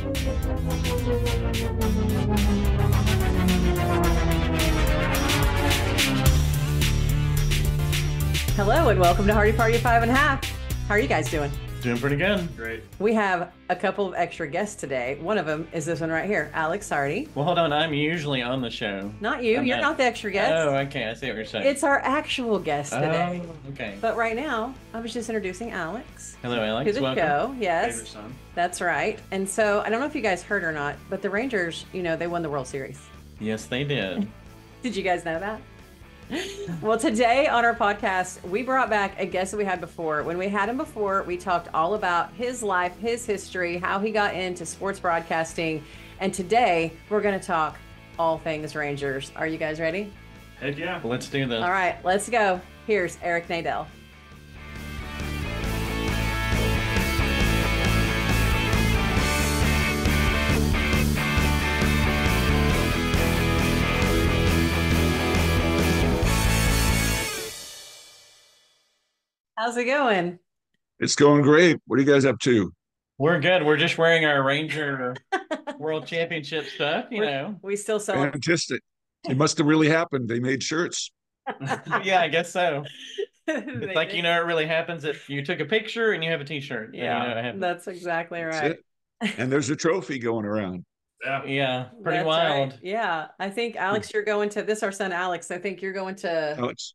Hello and welcome to Hardy Party 5.5. How are you guys doing? Doing pretty good. Great. We have a couple of extra guests today. One of them is this one right here, Alex Hardy. Well, hold on. I'm usually on the show. Not you. You're not the extra guest. Oh, okay. I see what you're saying. It's our actual guest today. Oh, okay. But right now, I was just introducing Alex. Hello, Alex. To the Welcome. show. Yes. Favorite son. That's right. And so I don't know if you guys heard or not, but the Rangers, they won the World Series. Yes, they did. Did you guys know that? Well, today on our podcast, we brought back a guest that we had before. When we had him before, we talked all about his life, his history, how he got into sports broadcasting. And today, we're going to talk all things Rangers. Are you guys ready? Heck yeah. Let's do this. All right, let's go. Here's ERIC Nadel. How's it going? It's going great. What are you guys up to? We're good. We're just wearing our Ranger World Championship stuff, We still celebrate. Fantastic. It must have really happened. They made shirts. Yeah, I guess so. They It's like, did. it really happens if you took a picture and you have a t-shirt. Then Yeah, it happened. that's exactly That's right. it. And there's a trophy going around. Yeah. Yeah, pretty That's wild. right. Yeah, I think Alex, you're going to this. Our son Alex. I think you're going to Alex.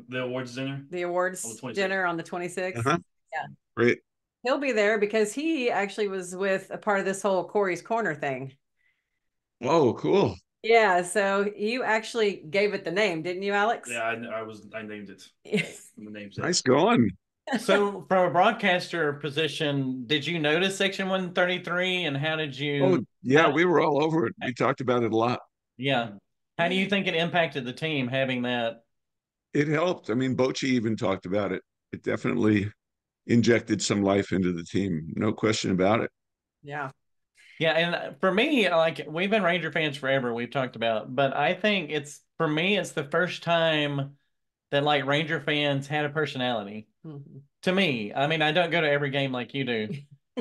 The awards dinner. the awards On the 26th. dinner on the 26th. Uh-huh. Yeah. Great. He'll be there because he actually was with a part of this whole Corey's Corner thing. Whoa, cool. Yeah, so you actually gave it the name, didn't you, Alex? Yeah, I named it. The name's Nice going. So from a broadcaster position, did you notice Section 133 and how did you? Oh, yeah, how- we were all over it. We talked about it a lot. Yeah. How do you think it impacted the team having that? It helped. I mean, Bochy even talked about it. It definitely injected some life into the team. No question about it. Yeah. Yeah, and for me, like we've been Ranger fans forever, we've talked about, but I think for me, it's the first time that like Ranger fans had a personality. Mhm. To me, I mean, I don't go to every game like you do,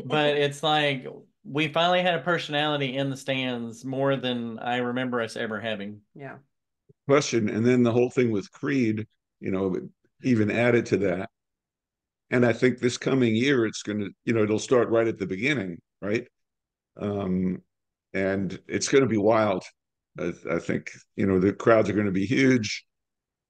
but it's like we finally had a personality in the stands more than I remember us ever having. Yeah. Question. And then the whole thing with Creed, even added to that. And I think this coming year, it's going to, it'll start right at the beginning, right? And it's going to be wild. I think, the crowds are going to be huge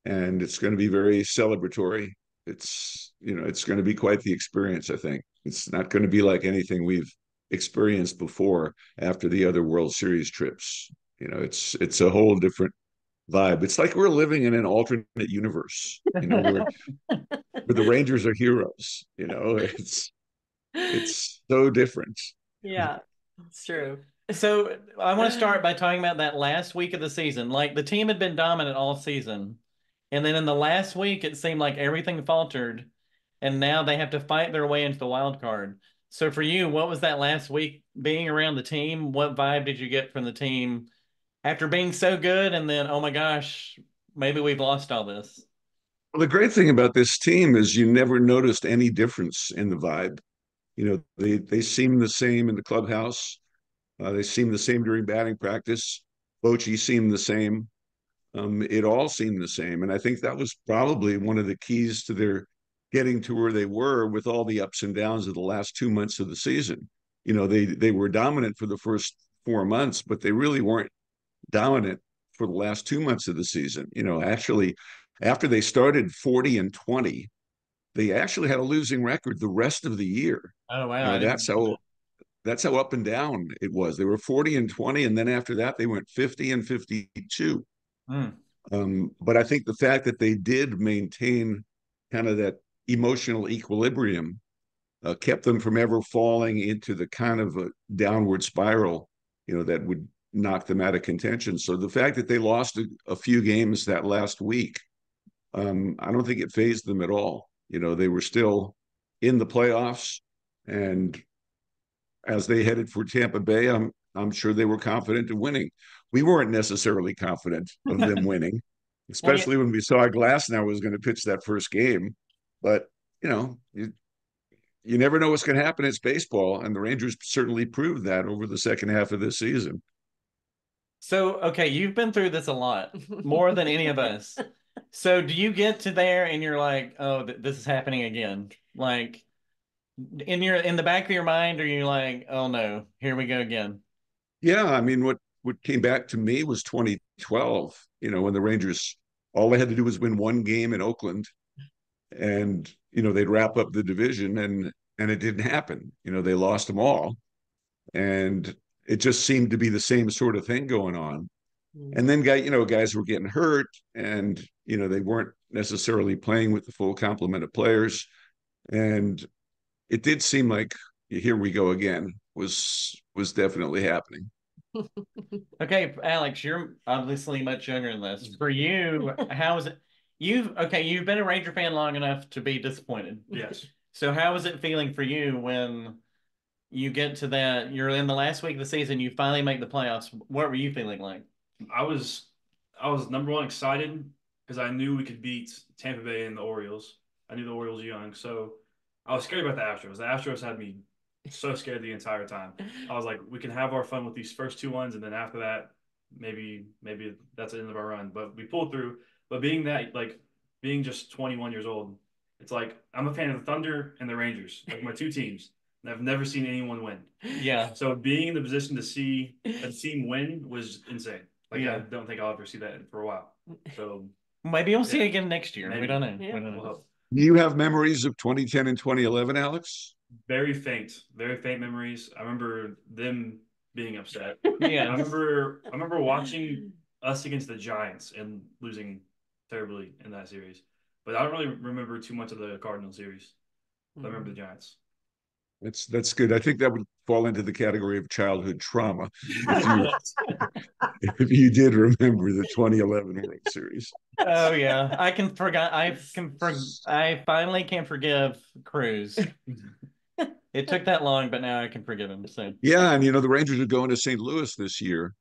and it's going to be very celebratory. It's going to be quite the experience, I think. It's not going to be like anything we've experienced before after the other World Series trips. It's a whole different vibe. It's like we're living in an alternate universe, where the Rangers are heroes. It's so different. Yeah, it's true. So I want to start by talking about that last week of the season. Like the team had been dominant all season. And then in the last week, it seemed like everything faltered. And now they have to fight their way into the wild card. So for you, what was that last week being around the team? What vibe did you get from the team after being so good? And then, oh my gosh, maybe we've lost all this. Well, the great thing about this team is you never noticed any difference in the vibe. They seem the same in the clubhouse. They seem the same during batting practice. Bochy seemed the same. It all seemed the same. And I think that was probably one of the keys to their getting to where they were with all the ups and downs of the last 2 months of the season. They were dominant for the first 4 months, but they really weren't dominant for the last 2 months of the season. Actually, after they started 40-20, they actually had a losing record the rest of the year. Oh, wow. That's how up and down it was. They were 40-20, and then after that, they went 50-52. But I think the fact that they did maintain kind of that emotional equilibrium kept them from ever falling into the kind of a downward spiral, that would knock them out of contention. So the fact that they lost a few games that last week, I don't think it fazed them at all. They were still in the playoffs, and as they headed for Tampa Bay, I'm sure they were confident of winning. We weren't necessarily confident of them winning, especially when we saw Glasnow was going to pitch that first game. But you you never know what's going to happen. It's baseball, and the Rangers certainly proved that over the second half of this season. So, okay, you've been through this a lot, more than any of us. So, do you get to there and you're like, "Oh, this is happening again"? Like in the back of your mind, are you like, "Oh no, here we go again"? Yeah, I mean, what came back to me was 2012. When the Rangers, all they had to do was win one game in Oakland, and they'd wrap up the division, and it didn't happen. They lost them all, and it just seemed to be the same sort of thing going on. And then guys were getting hurt, and they weren't necessarily playing with the full complement of players, and it did seem like here we go again was definitely happening. Okay, Alex, you're obviously much younger than this. For you, how is it? You've been a Ranger fan long enough to be disappointed. Yes. So how is it feeling for you when you get to that? You're in the last week of the season. You finally make the playoffs. What were you feeling like? I was number one excited because I knew we could beat Tampa Bay and the Orioles. I knew the Orioles young, so I was scared about the Astros. The Astros had me so scared the entire time. I was like, we can have our fun with these first two ones, and then after that, maybe that's the end of our run. But we pulled through. But being just 21 years old, it's like I'm a fan of the Thunder and the Rangers, like my two teams. And I've never seen anyone win. Yeah. So being in the position to see a team win was insane. Like, yeah. I don't think I'll ever see that for a while. So maybe we'll see it again next year. Maybe. We don't know. Yeah. We don't know. Do you have memories of 2010 and 2011, Alex? Very faint memories. I remember them being upset. Yeah. I remember watching us against the Giants and losing terribly in that series. But I don't really remember too much of the Cardinal series. I remember the Giants. That's good. I think that would fall into the category of childhood trauma if you did remember the 2011 World Series. Oh yeah, I finally can forgive Cruz. It took that long, but now I can forgive him. So yeah, and the Rangers are going to St. Louis this year,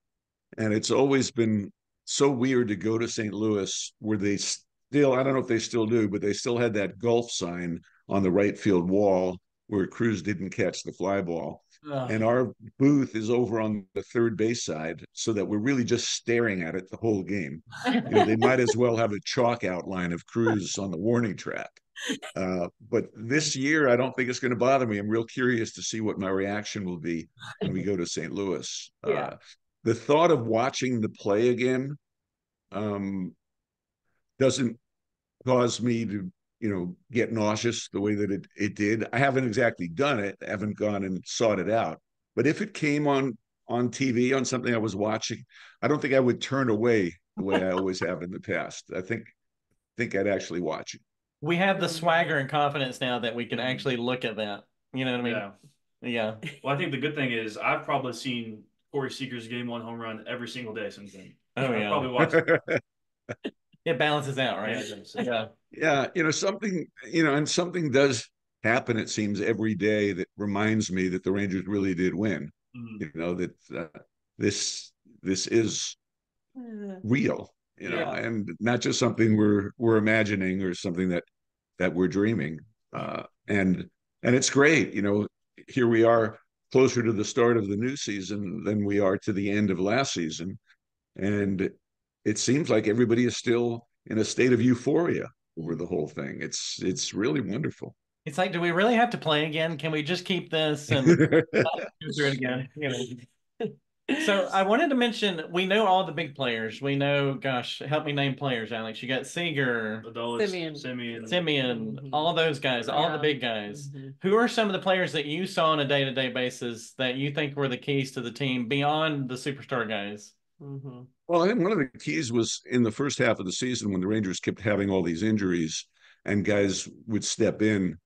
and it's always been so weird to go to St. Louis where they still, I don't know if they still do, but they still had that golf sign on the right field wall where Cruz didn't catch the fly ball. And our booth is over on the third base side, so that we're really just staring at it the whole game. They might as well have a chalk outline of Cruz on the warning track. But this year, I don't think it's going to bother me. I'm real curious to see what my reaction will be when we go to St. Louis. Yeah. The thought of watching the play again doesn't cause me to get nauseous the way that it did. I haven't exactly done it. I haven't gone and sought it out. But if it came on TV, on something I was watching, I don't think I would turn away the way I always have in the past. I think I'd actually watch it. We have the swagger and confidence now that we can actually look at that. You know what I mean? Yeah. Well, I think the good thing is I've probably seen Corey Seager's game one home run every single day since then. Oh, I've yeah. probably watched it. It balances out, right? Yeah. Yeah, something does happen, it seems, every day that reminds me that the Rangers really did win. That this is real, and not just something we're imagining or something that we're dreaming. And it's great. Here we are closer to the start of the new season than we are to the end of last season. And it seems like everybody is still in a state of euphoria over the whole thing. It's really wonderful. It's like, do we really have to play again? Can we just keep this and do it again? So I wanted to mention, we know all the big players. We know, gosh, help me name players, Alex. You got Seager, Simeon, all those guys, all the big guys. Who are some of the players that you saw on a day-to-day basis that you think were the keys to the team beyond the superstar guys? Well, I think one of the keys was in the first half of the season when the Rangers kept having all these injuries and guys would step in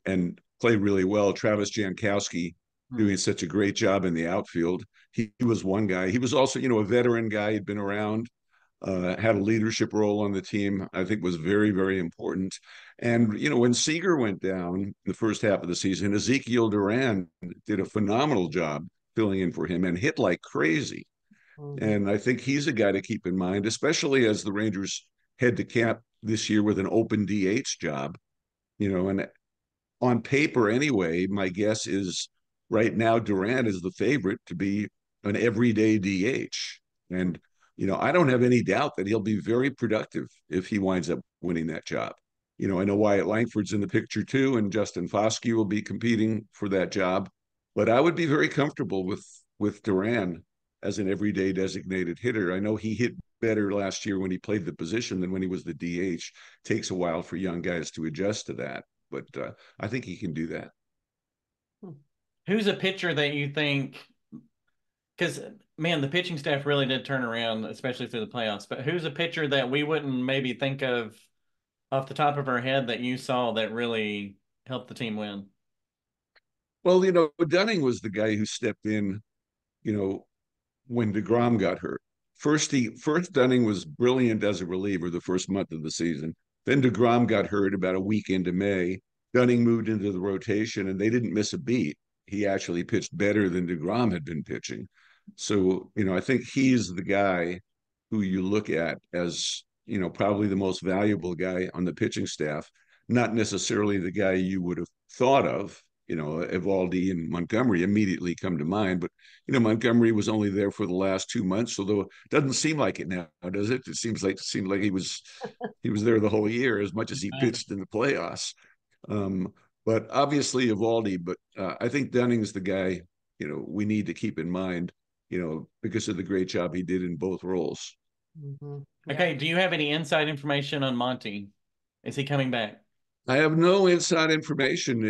and play really well. Travis Jankowski doing such a great job in the outfield. He was one guy. He was also, a veteran guy. He'd been around, had a leadership role on the team. I think was very, very important. And, when Seager went down the first half of the season, Ezekiel Duran did a phenomenal job filling in for him and hit like crazy. And I think he's a guy to keep in mind, especially as the Rangers head to camp this year with an open DH job, and on paper anyway, my guess is right now Durant is the favorite to be an everyday DH. And, I don't have any doubt that he'll be very productive if he winds up winning that job. I know Wyatt Langford's in the picture too, and Justin Foskey will be competing for that job. But I would be very comfortable with Duran as an everyday designated hitter. I know he hit better last year when he played the position than when he was the DH. Takes a while for young guys to adjust to that, but I think he can do that. Who's a pitcher that you think? Because man, the pitching staff really did turn around, especially through the playoffs. But who's a pitcher that we wouldn't maybe think of off the top of our head that you saw that really helped the team win? Well, Dunning was the guy who stepped in, when DeGrom got hurt. First Dunning was brilliant as a reliever the first month of the season. Then DeGrom got hurt about a week into May. Dunning moved into the rotation, and they didn't miss a beat. He actually pitched better than DeGrom had been pitching. So, I think he's the guy who you look at as, probably the most valuable guy on the pitching staff, not necessarily the guy you would have thought of. Evaldi and Montgomery immediately come to mind, but Montgomery was only there for the last 2 months, although it doesn't seem like it now, does it? It seems like he was there the whole year as much as he pitched in the playoffs. But obviously Evaldi, but I think Dunning's the guy we need to keep in mind, because of the great job he did in both roles. Mm-hmm. Okay, do you have any inside information on Monty? Is he coming back? I have no inside information.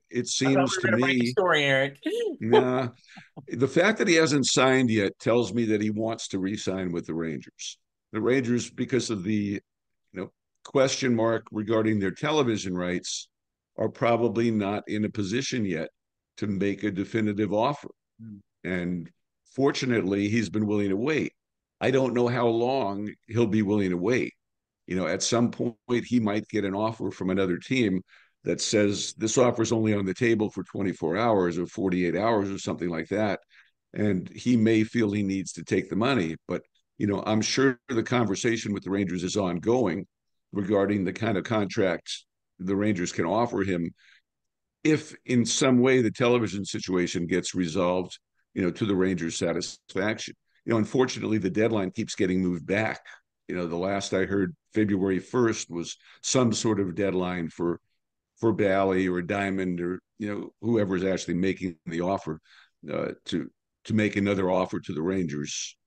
It seems to me. Story, Eric. Nah, the fact that he hasn't signed yet tells me that he wants to re-sign with the Rangers. The Rangers, because of the question mark regarding their television rights, are probably not in a position yet to make a definitive offer. And fortunately, he's been willing to wait. I don't know how long he'll be willing to wait. At some point he might get an offer from another team that says this offer is only on the table for 24 hours or 48 hours or something like that. And he may feel he needs to take the money. But, I'm sure the conversation with the Rangers is ongoing regarding the kind of contracts the Rangers can offer him if in some way the television situation gets resolved, to the Rangers' satisfaction. Unfortunately, the deadline keeps getting moved back. The last I heard, February 1st was some sort of deadline for Bally or Diamond or whoever's actually making the offer to make another offer to the Rangers.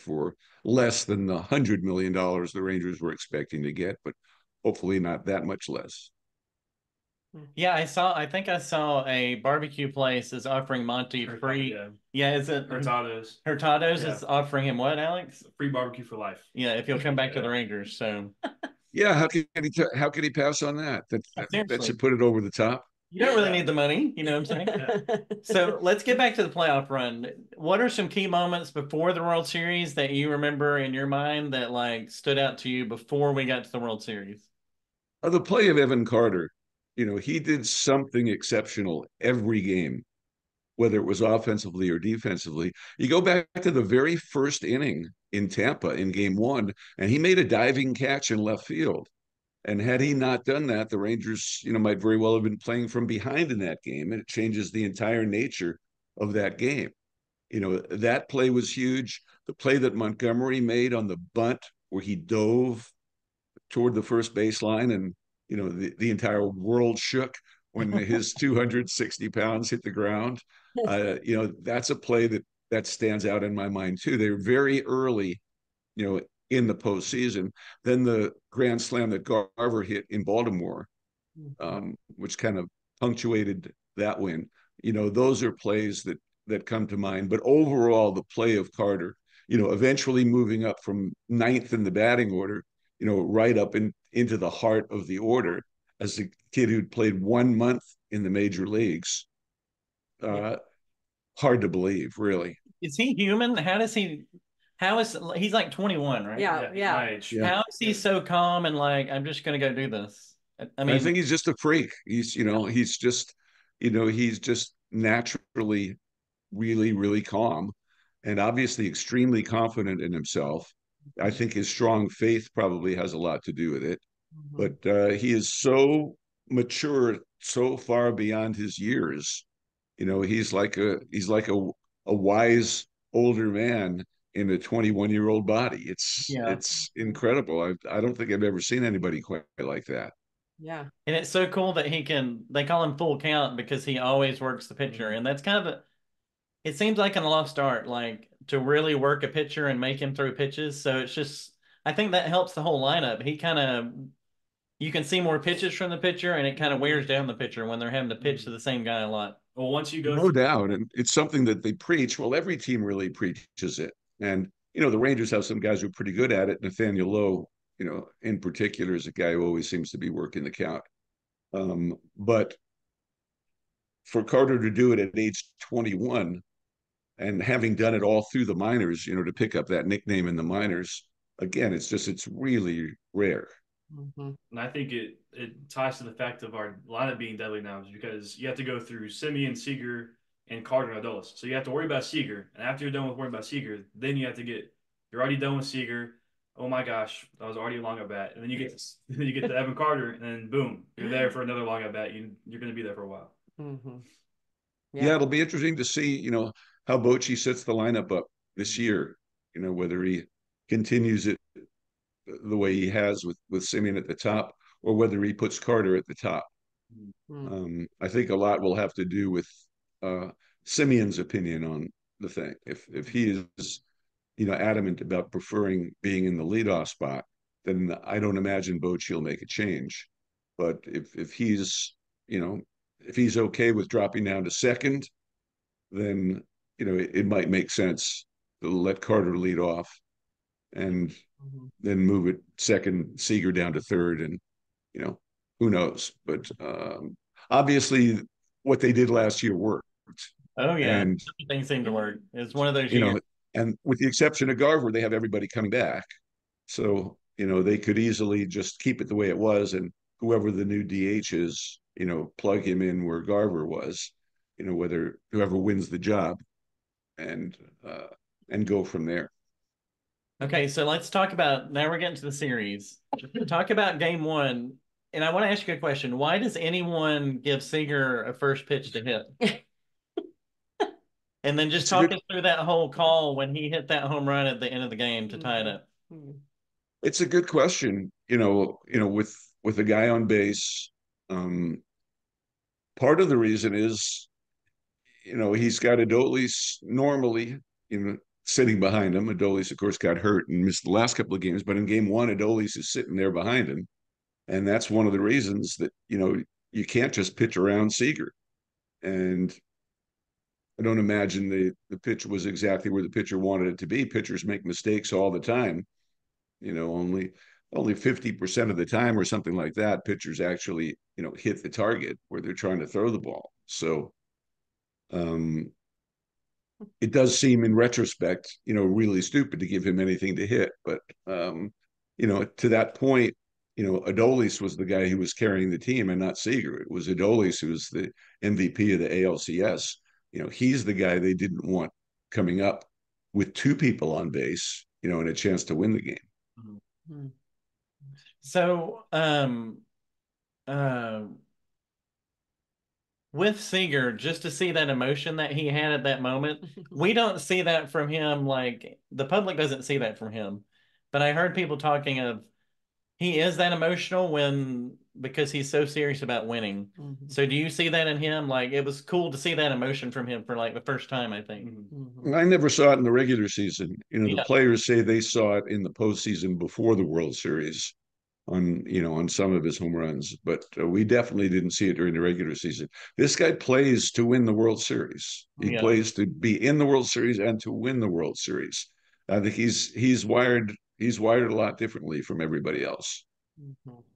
For less than the $100 million the Rangers were expecting to get, but hopefully not that much less. Yeah, I think I saw a barbecue place is offering Monty free. Yeah, is it Hurtado's? Hurtado's is offering him what, Alex? Free barbecue for life. Yeah, if he'll come back to the Rangers. So yeah, how can he pass on that? That should put it over the top. You don't really need the money, you know what I'm saying? So let's get back to the playoff run. What are some key moments before the World Series that you remember in your mind that stood out to you before we got to the World Series? The play of Evan Carter. He did something exceptional every game, whether it was offensively or defensively. You go back to the very first inning in Tampa in game 1, and he made a diving catch in left field. And had he not done that, the Rangers, might very well have been playing from behind in that game, and it changes the entire nature of that game. That play was huge. The play that Montgomery made on the bunt where he dove toward the first baseline and the entire world shook when his 260 pounds hit the ground. That's a play that stands out in my mind too. They were very early, in the postseason. Then the grand slam that Garver hit in Baltimore, which kind of punctuated that win. Those are plays that come to mind. But overall, the play of Carter, eventually moving up from 9th in the batting order, right up into the heart of the order as a kid who'd played 1 month in the major leagues. Hard to believe, really. Is he human? He's like 21, right? Yeah. How is he so calm and I'm just going to go do this? I think he's just a freak. He's just naturally really, really calm and obviously extremely confident in himself. I think his strong faith probably has a lot to do with it. But he is so mature so far beyond his years. He's like a wise older man in a 21-year-old body. Yeah. It's incredible. I don't think I've ever seen anybody quite like that. Yeah. And it's so cool that they call him full count because he always works the pitcher. And that's kind of it seems like an lost art, like to really work a pitcher and make him throw pitches. So it's just, I think that helps the whole lineup. You can see more pitches from the pitcher and it kind of wears down the pitcher when they're having to pitch to the same guy a lot. Well, once you go No doubt. And it's something that they preach. Well, every team really preaches it. And, the Rangers have some guys who are pretty good at it. Nathaniel Lowe, in particular, is a guy who always seems to be working the count. But for Carter to do it at age 21 and having done it all through the minors, to pick up that nickname in the minors, again, it's really rare. Mm-hmm. And I think it ties to the fact of our lineup being deadly now, is because you have to go through Semien, Seager, and Carter and Adolis. So you have to worry about Seager, and after you're done with worrying about Seager, then you're already done with Seager. Oh my gosh, that was already a long at bat, and then you get to Evan Carter, and then boom, you're there for another long at bat. You're going to be there for a while. Mm-hmm. Yeah, it'll be interesting to see, how Bochy sets the lineup up this year. Whether he continues it the way he has with Semien at the top, or whether he puts Carter at the top. I think a lot will have to do with Semien's opinion on the thing. If he is, adamant about preferring being in the leadoff spot, then I don't imagine Bochy will make a change. But if he's, if he's okay with dropping down to second, then it might make sense to let Carter lead off and then move it second, Seager down to third, and who knows. But obviously, what they did last year worked. Oh yeah, and things seem to work. It's one of those years. And with the exception of Garver, they have everybody coming back, so they could easily just keep it the way it was, and whoever the new DH is, plug him in where Garver was, whether whoever wins the job, and go from there. Okay, so let's talk about, now we're getting to the series. Talk about game one. And I want to ask you a question. Why does anyone give Seager a first pitch to hit? And then just talk us through that whole call when he hit that home run at the end of the game to tie it up. It's a good question. With a guy on base, part of the reason is, he's got Adolis normally, sitting behind him. Adolis, of course, got hurt and missed the last couple of games, but in game one, Adolis is sitting there behind him. And that's one of the reasons that, you can't just pitch around Seager. And I don't imagine the pitch was exactly where the pitcher wanted it to be. Pitchers make mistakes all the time. Only 50% of the time or something like that, pitchers actually, hit the target where they're trying to throw the ball. So it does seem in retrospect, really stupid to give him anything to hit. But, to that point, Adolis was the guy who was carrying the team and not Seager. It was Adolis who was the MVP of the ALCS. He's the guy they didn't want coming up with two people on base, and a chance to win the game. Mm-hmm. So, with Seager, just to see that emotion that he had at that moment, we don't see that from him. Like, the public doesn't see that from him. But I heard people talking of, he is that emotional because he's so serious about winning. Mm-hmm. So do you see that in him? Like, it was cool to see that emotion from him for like the first time, I think. Mm-hmm. I never saw it in the regular season. The players say they saw it in the postseason before the World Series on some of his home runs, but we definitely didn't see it during the regular season. This guy plays to win the World Series. He plays to be in the World Series and to win the World Series. I think he's wired a lot differently from everybody else.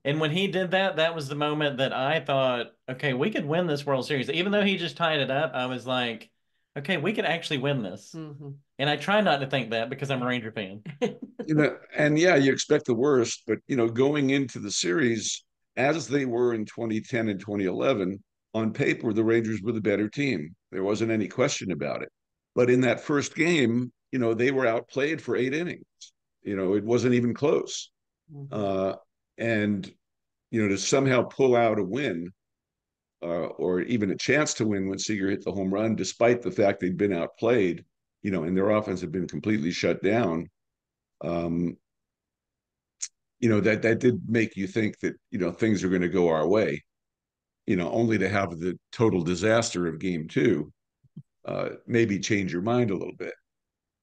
And when he did that, that was the moment that I thought, okay, we could win this World Series. Even though he just tied it up, I was like, okay, we could actually win this. Mm-hmm. And I try not to think that because I'm a Ranger fan. And yeah, you expect the worst, but going into the series as they were in 2010 and 2011, on paper, the Rangers were the better team. There wasn't any question about it. But in that first game, they were outplayed for 8 innings. It wasn't even close. Mm-hmm. And to somehow pull out a win or even a chance to win when Seager hit the home run, despite the fact they'd been outplayed, and their offense had been completely shut down. That did make you think that, things are going to go our way, only to have the total disaster of game two maybe change your mind a little bit.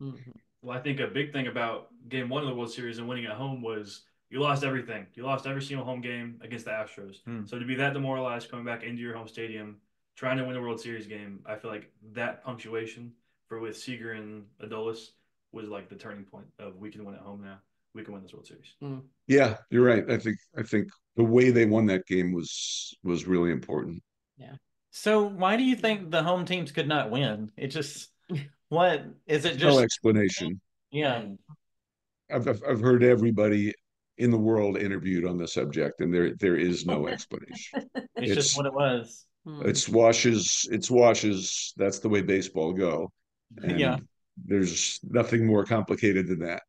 Mm-hmm. Well, I think a big thing about game one of the World Series and winning at home was you lost everything. You lost every single home game against the Astros. So to be that demoralized coming back into your home stadium, trying to win a World Series game, I feel like that punctuation with Seager and Adolis was like the turning point of we can win at home now. We can win this World Series. Yeah, you're right. I think the way they won that game was really important. Yeah. So why do you think the home teams could not win? It just what is it? No explanation. Yeah. I've heard everybody in the world interviewed on the subject, and there is no explanation. It's just what it was. It's washes. It's washes. That's the way baseball go. And yeah. There's nothing more complicated than that.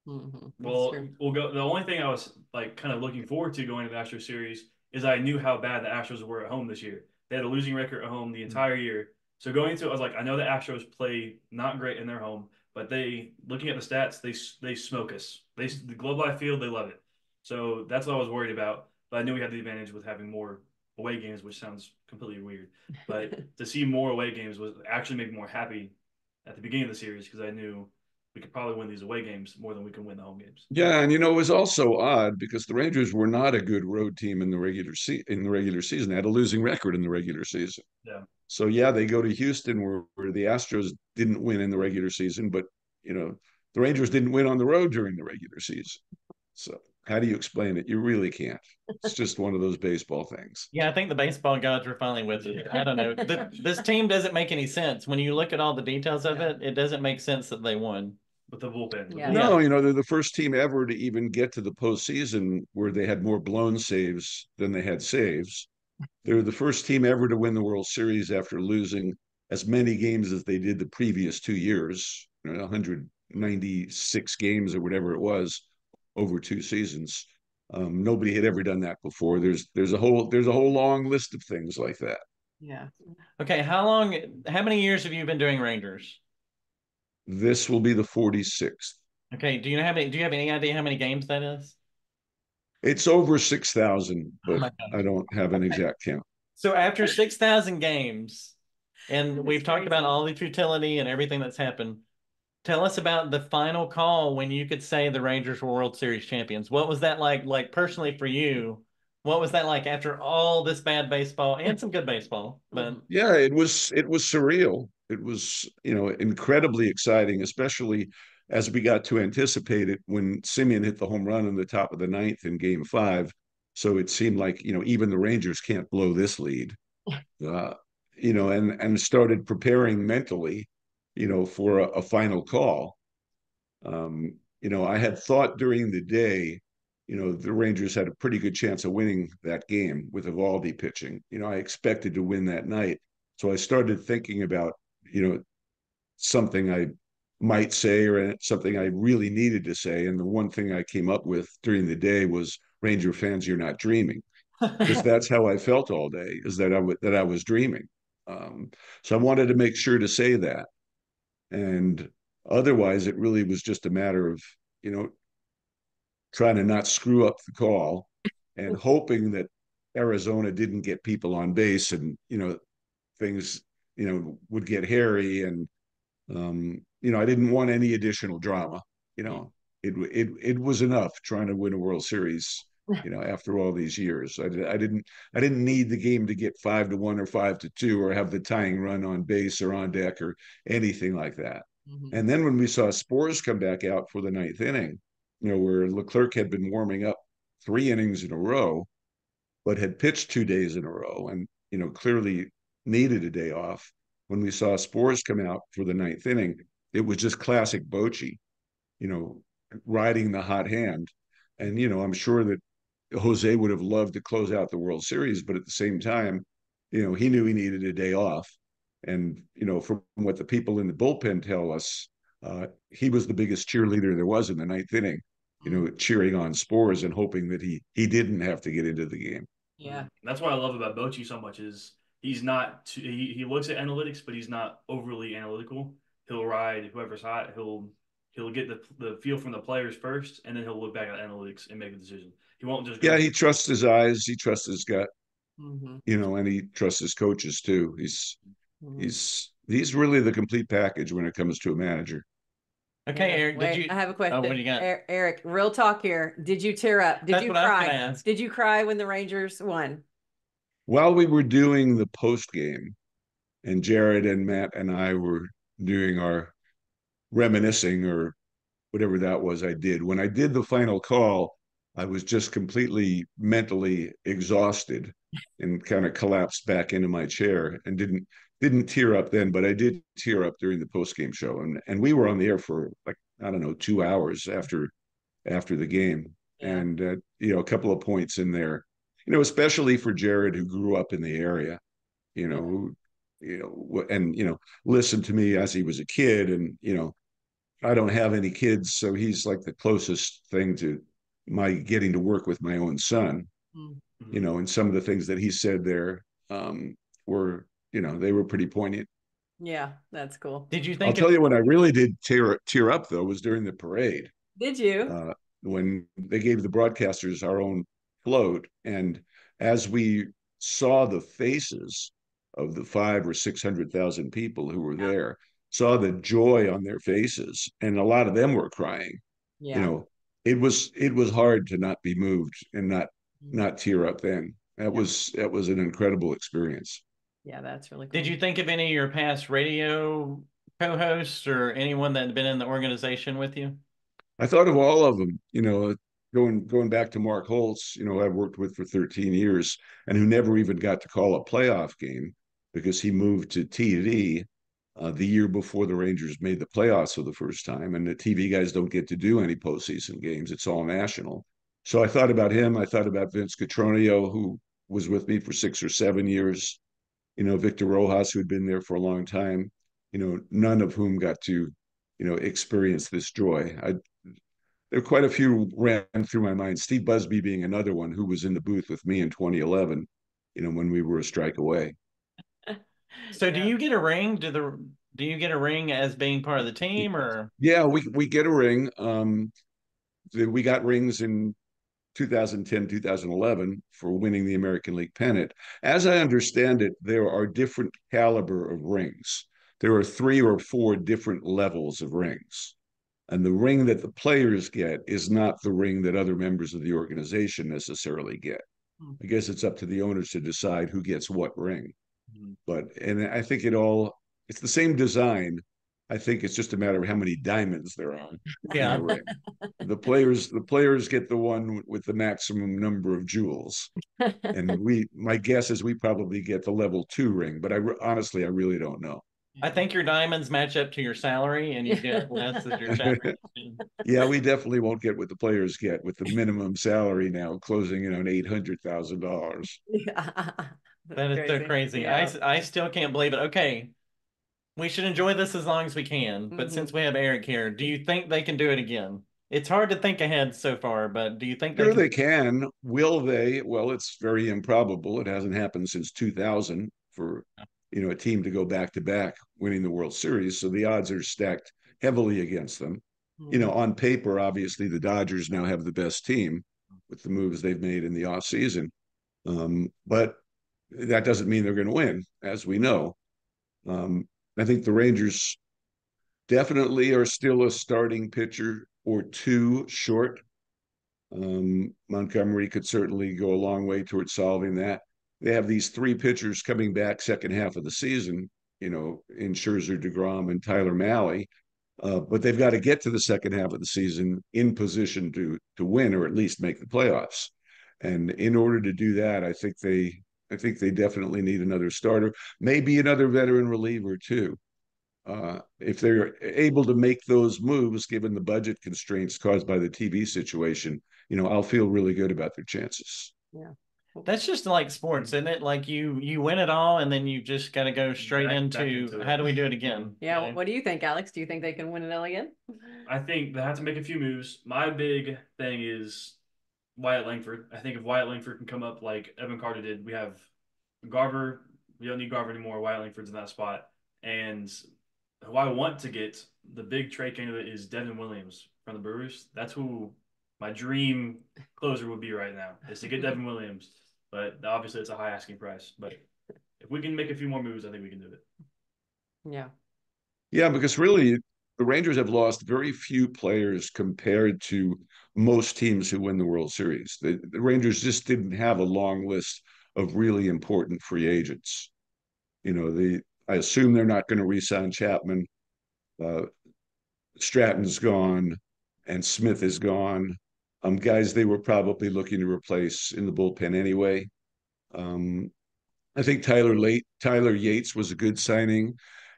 Well, we'll go. The only thing I was like kind of looking forward to going to the Astros series is I knew how bad the Astros were at home this year. They had a losing record at home the entire year. So going into it, I was like, I know the Astros play not great in their home, but looking at the stats, they smoke us. The Globe Life Field, they love it. So that's what I was worried about. But I knew we had the advantage with having more away games, which sounds completely weird. But to see more away games was actually make me more happy at the beginning of the series because I knew we could probably win these away games more than we can win the home games. Yeah, and it was also odd because the Rangers were not a good road team in the regular season. They had a losing record in the regular season. Yeah. So yeah, they go to Houston where the Astros didn't win in the regular season, but the Rangers didn't win on the road during the regular season. So how do you explain it? You really can't. It's just one of those baseball things. Yeah, I think the baseball gods were finally with it. I don't know. This team doesn't make any sense. When you look at all the details of it, it doesn't make sense that they won. With the bullpen. Yeah. No, they're the first team ever to even get to the postseason where they had more blown saves than they had saves. They're the first team ever to win the World Series after losing as many games as they did the previous 2 years, 196 games or whatever it was over 2 seasons. Nobody had ever done that before. There's a whole long list of things like that. Yeah. Okay, how many years have you been doing Rangers? This will be the 46th. Okay, do you have any idea how many games that is? It's over 6,000, but Oh I don't have an exact count. So after 6,000 games, and we've talked about all the futility and everything that's happened, tell us about the final call when you could say the Rangers were World Series champions. What was that like? Like personally for you, what was that like after all this bad baseball and some good baseball? But yeah, it was surreal. It was incredibly exciting, especially as we got to anticipate it when Simeon hit the home run in the top of the ninth in Game 5. So it seemed like even the Rangers can't blow this lead. And started preparing mentally, for a final call. I had thought during the day, the Rangers had a pretty good chance of winning that game with Eovaldi pitching. I expected to win that night. So I started thinking about, something I might say or something I really needed to say. And the one thing I came up with during the day was, Ranger fans, you're not dreaming. Because that's how I felt all day, is that I was dreaming. So I wanted to make sure to say that. And otherwise, it really was just a matter of, trying to not screw up the call and hoping that Arizona didn't get people on base and, things, would get hairy. And, I didn't want any additional drama. It was enough trying to win a World Series, after all these years. I didn't need the game to get 5-1 or 5-2 or have the tying run on base or on deck or anything like that. And then when we saw Spores come back out for the ninth inning, where Leclerc had been warming up 3 innings in a row, but had pitched 2 days in a row and, clearly needed a day off. When we saw Spores come out for the ninth inning, it was just classic Bochy, riding the hot hand. And, I'm sure that Jose would have loved to close out the World Series, but at the same time, he knew he needed a day off. And, from what the people in the bullpen tell us, he was the biggest cheerleader there was in the ninth inning, cheering on Spores and hoping that he didn't have to get into the game. Yeah. That's what I love about Bochy so much is he's not too, he looks at analytics, but he's not overly analytical. He'll ride whoever's hot. He'll get the feel from the players first, and then he'll look back at analytics and make a decision. He won't just go. Yeah, he trusts his eyes, he trusts his gut, Mm-hmm. and he trusts his coaches too. He's really the complete package when it comes to a manager. Okay, Yeah. Eric, Wait, I have a question. Oh, what do you got? Eric, real talk here. Did you tear up? Did That's you what I was cry? gonna ask. Did you cry when the Rangers won? While we were doing the post game, and Jared and Matt and I were doing our reminiscing or whatever that was I did. When I did the final call, I was just completely mentally exhausted and kind of collapsed back into my chair and didn't tear up then, but I did tear up during the post game show, and we were on the air for like I don't know 2 hours after the game, Yeah. and a couple of points in there, especially for Jared who grew up in the area, who and listened to me as he was a kid, and I don't have any kids, so he's like the closest thing to my getting to work with my own son. Mm-hmm. And some of the things that he said there were, they were pretty poignant. Yeah, that's cool. Did you I'll think tell you when I really did tear up though was during the parade. Did you? When they gave the broadcasters our own float, and as we saw the faces of the 500,000 or 600,000 people who were there, saw the joy on their faces, and a lot of them were crying. Yeah. It was hard to not be moved and not tear up then. That was an incredible experience. Yeah, that's really cool. Did you think of any of your past radio co-hosts or anyone that had been in the organization with you? I thought of all of them, going back to Mark Holtz, I've worked with for 13 years and who never even got to call a playoff game because he moved to TV the year before the Rangers made the playoffs for the first time. And the TV guys don't get to do any postseason games. It's all national. So I thought about him. I thought about Vince Cotroneo, who was with me for 6 or 7 years, Victor Rojas, who had been there for a long time, none of whom got to, experience this joy. There are quite a few ran through my mind. Steve Busby being another one who was in the booth with me in 2011, when we were a strike away. So do you get a ring? Do you get a ring as being part of the team, or? Yeah, we get a ring. We got rings in 2010, 2011 for winning the American League pennant. As I understand it, there are different caliber of rings. There are 3 or 4 different levels of rings. And the ring that the players get is not the ring that other members of the organization necessarily get. I guess it's up to the owners to decide who gets what ring. And I think it's the same design. I think it's just a matter of how many diamonds there are in the ring. The players get the one with the maximum number of jewels. And my guess is we probably get the level 2 ring, but honestly, I really don't know. I think your diamonds match up to your salary, and you get less as your salary. Yeah, we definitely won't get what the players get with the minimum salary now closing in on $800,000. Yeah. That is so crazy. Yeah. I still can't believe it. Okay, we should enjoy this as long as we can. But since we have Eric here, do you think they can do it again? It's hard to think ahead so far, but do you think they can? Will they? Well, it's very improbable. It hasn't happened since 2000 for a team to go back to back winning the World Series. So the odds are stacked heavily against them. On paper, obviously the Dodgers now have the best team with the moves they've made in the offseason. But that doesn't mean they're going to win, as we know. I think the Rangers definitely are still a starting pitcher or 2 short. Montgomery could certainly go a long way towards solving that. They have these 3 pitchers coming back second half of the season, in Scherzer, DeGrom, and Tyler Mahle. But they've got to get to the second half of the season in position to win or at least make the playoffs. And in order to do that, I think they definitely need another starter, maybe another veteran reliever too. If they're able to make those moves, given the budget constraints caused by the TV situation, I'll feel really good about their chances. Yeah. That's just like sports, isn't it? Like you win it all, and then you just got to go straight into how do we do it again? Yeah. What do you think, Alex? Do you think they can win it all again? I think they have to make a few moves. My big thing is Wyatt Langford. I think if Wyatt Langford can come up like Evan Carter did, we have Garver. We don't need Garver anymore. Wyatt Langford's in that spot. And who I want to get, the big trade candidate, is Devin Williams from the Brewers. That's who my dream closer would be right now, is to get Devin Williams. But obviously it's a high asking price. But if we can make a few more moves, I think we can do it. Yeah. Yeah, because really the Rangers have lost very few players compared to most teams who win the World Series. The Rangers just didn't have a long list of really important free agents. I assume they're not going to re-sign Chapman. Stratton's gone, and Smith is gone. Guys they were probably looking to replace in the bullpen anyway. I think Tyler Yates was a good signing.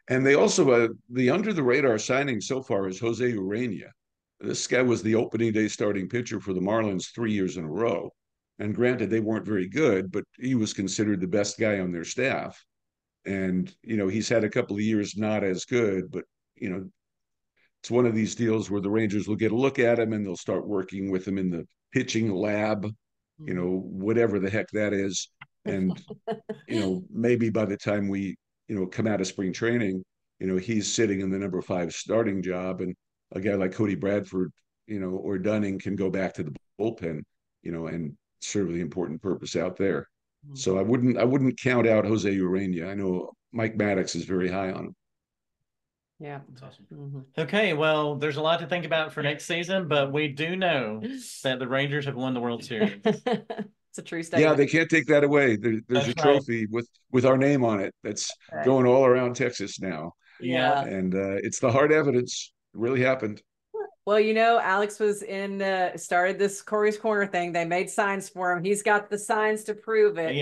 And they also, the under the radar signing so far is Jose Urena. This guy was the opening day starting pitcher for the Marlins 3 years in a row. And granted, they weren't very good, but he was considered the best guy on their staff. And, he's had a couple of years not as good, but, it's one of these deals where the Rangers will get a look at him and they'll start working with him in the pitching lab, whatever the heck that is. And, maybe by the time we, come out of spring training, he's sitting in the number 5 starting job, and a guy like Cody Bradford, or Dunning can go back to the bullpen, and serve the important purpose out there. So I wouldn't count out Jose Urena. I know Mike Maddox is very high on him. Yeah. That's awesome. Mm-hmm. Okay, well, there's a lot to think about for next season, but we do know that the Rangers have won the World Series. It's a true statement. Yeah, they can't take that away. There's That's a trophy with our name on it that's going all around Texas now. Yeah. And it's the hard evidence. It really happened. Well, Alex was started this Corey's Corner thing. They made signs for him. He's got the signs to prove it.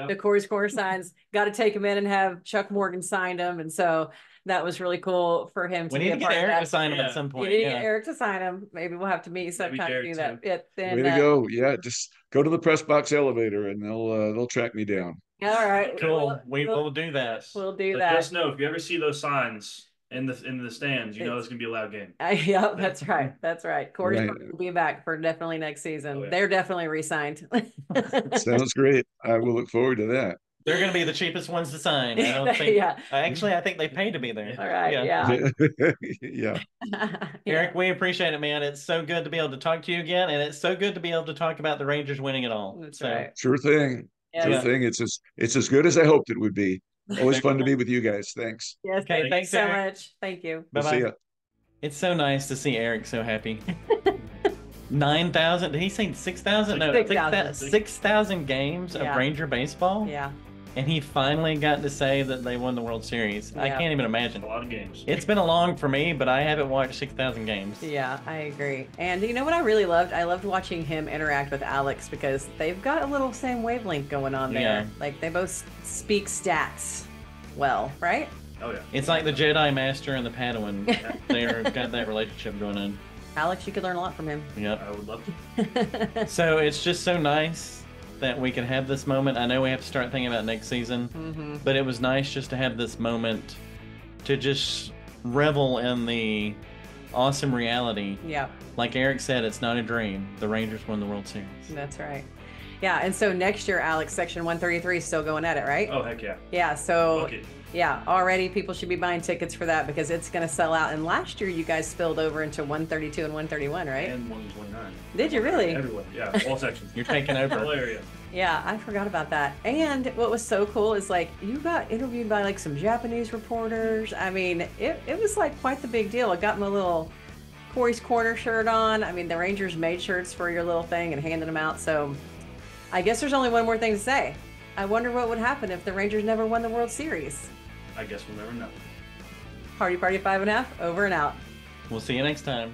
The Corey's Corner signs. Got to take him in and have Chuck Morgan sign them. And so that was really cool for him to We need to get Eric to sign him at some point. You need to get Eric to sign him. Maybe we'll have to meet sometime to do that. Way to go. Yeah, just go to the press box elevator and they'll track me down. All right. Cool. We'll do that. We'll do that. Just know if you ever see those signs in the stands, it's going to be a loud game. Yeah, that's right. That's right. Corey's will be back for definitely next season. Oh, yeah. They're definitely re-signed. Sounds great. I will look forward to that. They're going to be the cheapest ones to sign. I don't think. Actually, I think they pay to be there. All right. Yeah. Yeah. Eric, we appreciate it, man. It's so good to be able to talk to you again, and it's so good to be able to talk about the Rangers winning it all. That's right. Sure thing. Yeah. Sure thing. It's as good as I hoped it would be. Always fun to be with you guys. Thanks. Yes. Okay. Thanks so much. Thank you. Bye-bye. See ya. It's so nice to see Eric so happy. 9,000. Did he say 6,000? No, 6,000 games of Ranger baseball. Yeah. And he finally got to say that they won the World Series. Yeah. I can't even imagine. A lot of games. It's been long for me, but I haven't watched 6,000 games. Yeah, I agree. And you know what I really loved? I loved watching him interact with Alex because they've got a little same wavelength going on there. Yeah. Like they both speak stats well, right? Oh, yeah. It's like the Jedi Master and the Padawan. They've got that relationship going on. Alex, you could learn a lot from him. Yep. I would love to. So it's just so nice that we can have this moment. I know we have to start thinking about next season, but it was nice just to have this moment to just revel in the awesome reality. Yeah. Like Eric said, it's not a dream. The Rangers won the World Series. That's right. Yeah, and so next year, Alex, Section 133 is still going at it, right? Oh, heck yeah. Yeah, so yeah, already people should be buying tickets for that because it's going to sell out. And last year, you guys spilled over into 132 and 131, right? And 129. Did you really? Everywhere, yeah, all sections. You're taking over. Whole area. Yeah, I forgot about that. And what was so cool is like you got interviewed by like some Japanese reporters. I mean, it was like quite the big deal. I got my little Corey's Corner shirt on. I mean, the Rangers made shirts for your little thing and handed them out. So I guess there's only one more thing to say. I wonder what would happen if the Rangers never won the World Series. I guess we'll never know. Party 5.5, over and out. We'll see you next time.